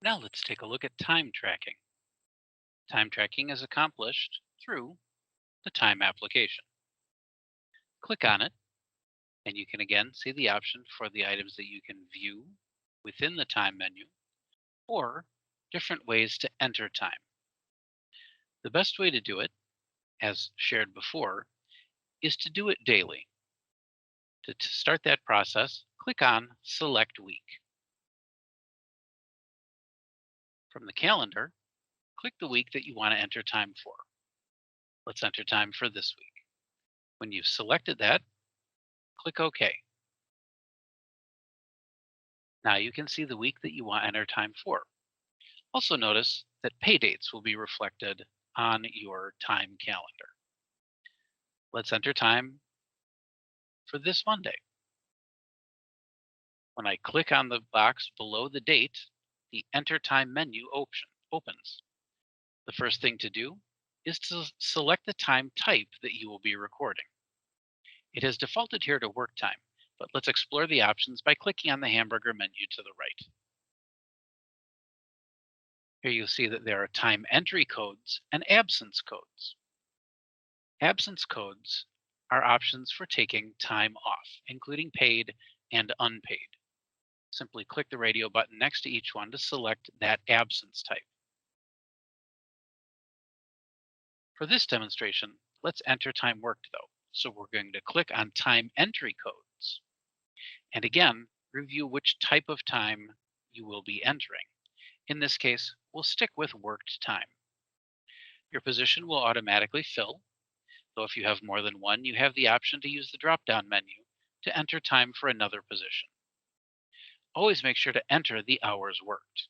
Now let's take a look at time tracking. Time tracking is accomplished through the time application. Click on it, and you can again see the option for the items that you can view within the time menu or different ways to enter time. The best way to do it, as shared before, is to do it daily. To start that process, click on Select Week. From the calendar, click the week that you want to enter time for. Let's enter time for this week. When you've selected that, click OK. Now you can see the week that you want to enter time for. Also notice that pay dates will be reflected on your time calendar. Let's enter time for this Monday. When I click on the box below the date, the Enter Time menu option opens. The first thing to do is to select the time type that you will be recording. It has defaulted here to work time, but let's explore the options by clicking on the hamburger menu to the right. Here you'll see that there are time entry codes and absence codes. Absence codes are options for taking time off, including paid and unpaid. Simply click the radio button next to each one to select that absence type. For this demonstration, let's enter time worked though. So we're going to click on time entry codes. And again, review which type of time you will be entering. In this case, we'll stick with worked time. Your position will automatically fill, though if you have more than one, you have the option to use the drop-down menu to enter time for another position. Always make sure to enter the hours worked.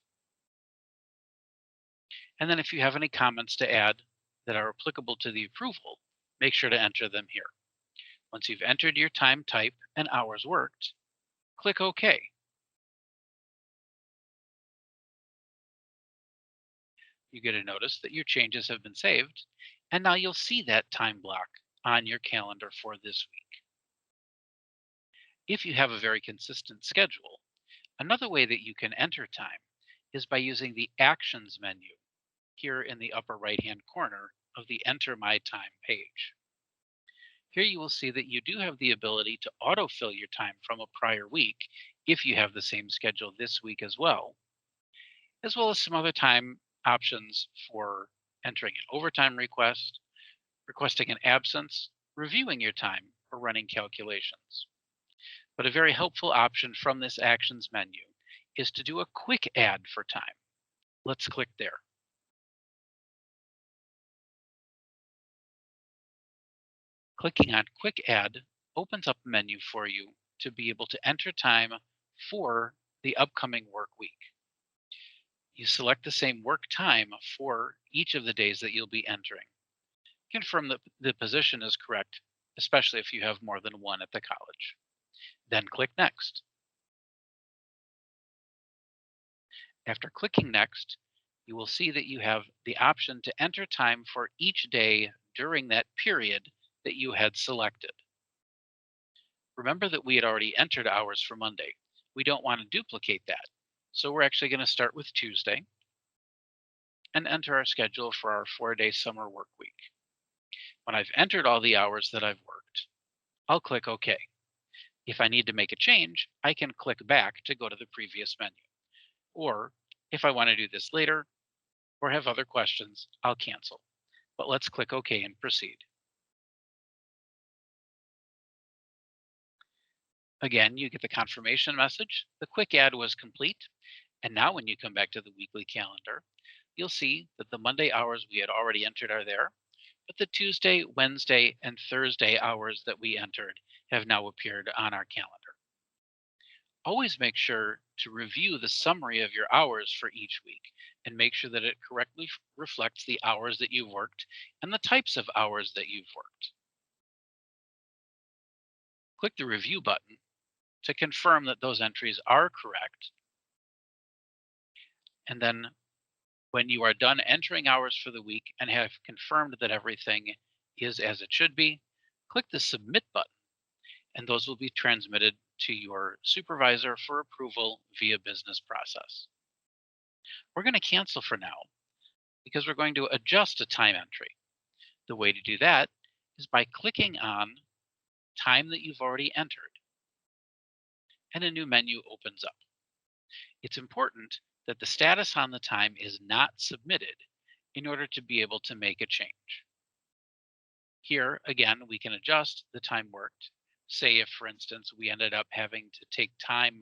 And then if you have any comments to add that are applicable to the approval, make sure to enter them here. Once you've entered your time type and hours worked, click OK. You get a notice that your changes have been saved, and now you'll see that time block on your calendar for this week. If you have a very consistent schedule, another way that you can enter time is by using the Actions menu here in the upper right-hand corner of the Enter My Time page. Here you will see that you do have the ability to autofill your time from a prior week if you have the same schedule this week as well as some other time options for entering an overtime request, requesting an absence, reviewing your time, or running calculations. But a very helpful option from this Actions menu is to do a quick add for time. Let's click there. Clicking on Quick Add opens up a menu for you to be able to enter time for the upcoming work week. You select the same work time for each of the days that you'll be entering. Confirm that the position is correct, especially if you have more than one at the college. Then click Next. After clicking Next, you will see that you have the option to enter time for each day during that period that you had selected. Remember that we had already entered hours for Monday. We don't want to duplicate that. So we're actually going to start with Tuesday and enter our schedule for our 4-day summer work week. When I've entered all the hours that I've worked, I'll click OK. If I need to make a change, I can click back to go to the previous menu. Or if I want to do this later or have other questions, I'll cancel. But let's click OK and proceed. Again, you get the confirmation message. The quick add was complete. And now when you come back to the weekly calendar, you'll see that the Monday hours we had already entered are there, but the Tuesday, Wednesday, and Thursday hours that we entered have now appeared on our calendar. Always make sure to review the summary of your hours for each week and make sure that it correctly reflects the hours that you've worked and the types of hours that you've worked. Click the Review button to confirm that those entries are correct. And then when you are done entering hours for the week and have confirmed that everything is as it should be, click the Submit button, and those will be transmitted to your supervisor for approval via business process. We're going to cancel for now because we're going to adjust a time entry. The way to do that is by clicking on time that you've already entered, and a new menu opens up. It's important that the status on the time is not submitted in order to be able to make a change. Here, again, we can adjust the time worked. Say if, for instance, we ended up having to take time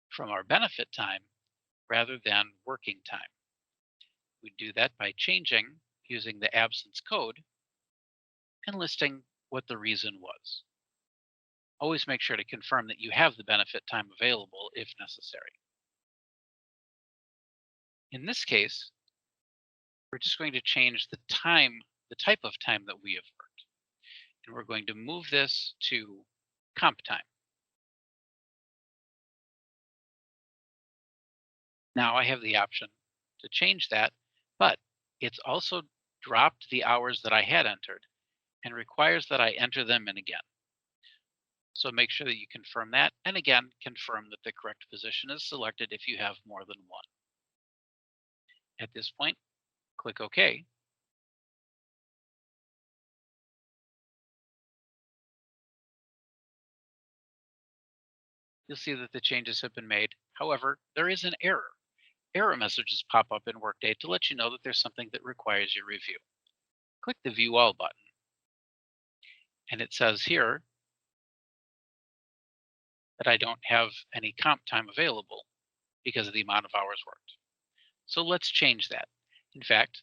from our benefit time rather than working time. We do that by changing using the absence code and listing what the reason was. Always make sure to confirm that you have the benefit time available if necessary. In this case, we're just going to change the type of time that we have worked. And we're going to move this to comp time. Now I have the option to change that, but it's also dropped the hours that I had entered and requires that I enter them in again. So make sure that you confirm that, and again, confirm that the correct position is selected if you have more than one. At this point, click OK. You'll see that the changes have been made. However, there is an error. Error messages pop up in Workday to let you know that there's something that requires your review. Click the View All button, and it says here that I don't have any comp time available because of the amount of hours worked. So let's change that. In fact,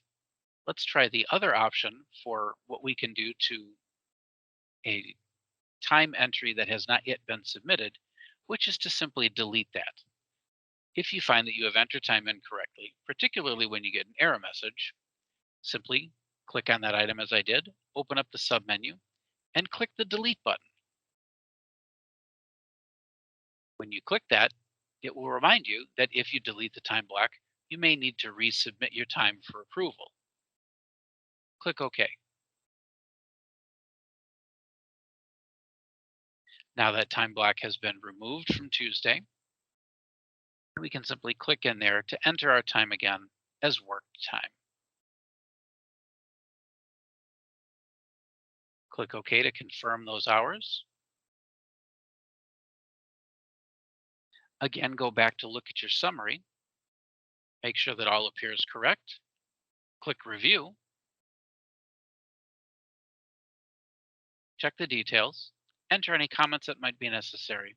let's try the other option for what we can do to a time entry that has not yet been submitted, which is to simply delete that. If you find that you have entered time incorrectly, particularly when you get an error message, simply click on that item as I did, open up the submenu, and click the delete button. When you click that, it will remind you that if you delete the time block, you may need to resubmit your time for approval. Click OK. Now that time block has been removed from Tuesday, we can simply click in there to enter our time again as worked time. Click OK to confirm those hours. Again, go back to look at your summary. Make sure that all appears correct. Click Review. Check the details. Enter any comments that might be necessary.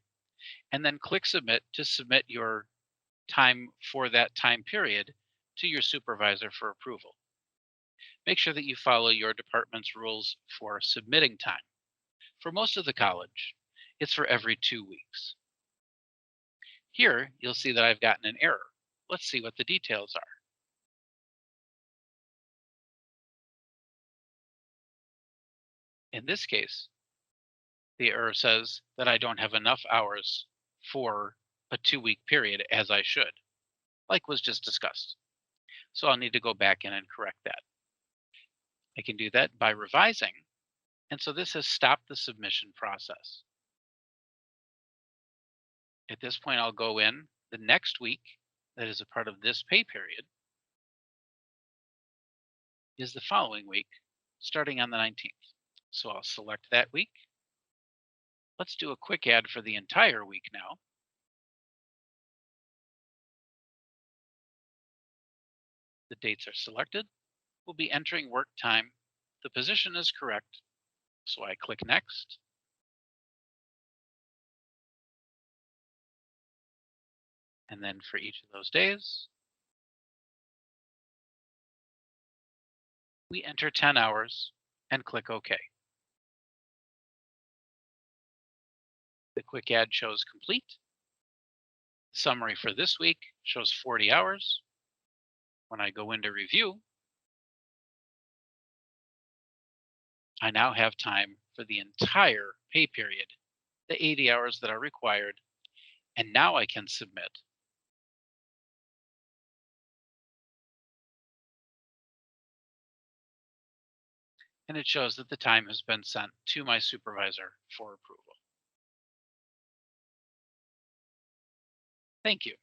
And then click Submit to submit your time for that time period to your supervisor for approval. Make sure that you follow your department's rules for submitting time. For most of the college, it's for every 2 weeks. Here, you'll see that I've gotten an error. Let's see what the details are. In this case, the error says that I don't have enough hours for a 2-week period as I should, like was just discussed. So I'll need to go back in and correct that. I can do that by revising. And so this has stopped the submission process. At this point, I'll go in the next week that is a part of this pay period is the following week, starting on the 19th. So I'll select that week. Let's do a quick add for the entire week now. The dates are selected. We'll be entering work time. The position is correct. So I click Next. And then for each of those days, we enter 10 hours and click OK. The quick add shows complete. The summary for this week shows 40 hours. When I go into review, I now have time for the entire pay period, the 80 hours that are required, and now I can submit. And it shows that the time has been sent to my supervisor for approval. Thank you.